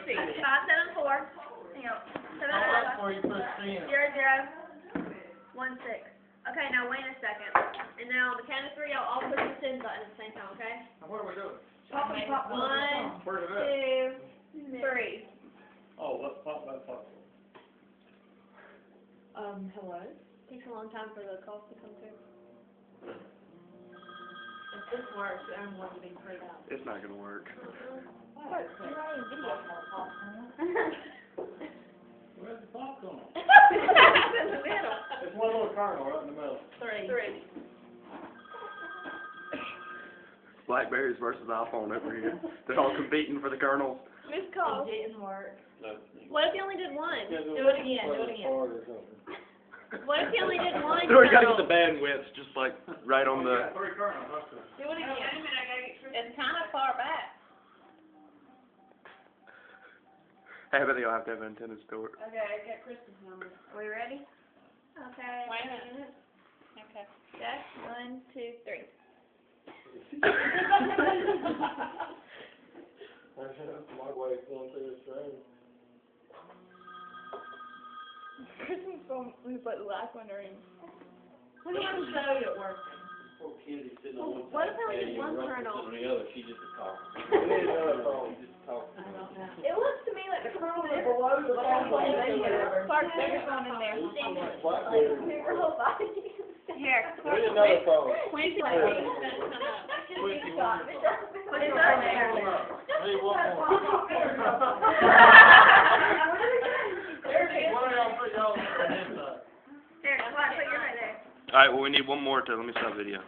see it. 574. Hang on. That's where you put 10. 0016. Okay, now wait a second. And now on the count of three, y'all all push the send button at the same time, okay? Now what are we doing? Pop it, pop it. 1, Where's it at? 2, 3. Oh, let's pop that pop. Hello? Takes a long time for the calls to come through. If this works, I'm going to be freaked out. It's not gonna work. Where's the popcorn? It's in the middle. It's one little kernel right in the middle. 3. Blackberries versus iPhone over here. They're all competing for the kernels. Missed call. It didn't work. What if you only did one? Do it again, do it again. What if you only did one? So we gotta kernel? get the bandwidth just like right on the. 3 kernels, that's it. Do it again. It's kind of far back. Hey, but you'll have to have antennas to it. Okay, I got Kristen's number. Are we ready? Okay. Wait a minute. Okay. Yes. 1, 2, 3. My wife's going through the string. Kristen's phone was like the last one to ring. What do you want to show you it working? Poor Kenzie sitting on one What side if I only of the did one patio, kernel? Russell's on the other, she just a talk. We need another phone. She just talk. I don't know. It looks to me like the kernel is below the phone. Clark, there's one in there. Blackberry. Your whole body. Here. We need another phone. Quincy, It's up there. Hey, one more. One of y'all put y'all on this side. Here, Clark, put your right there. Alright, well we need one more to let me stop video.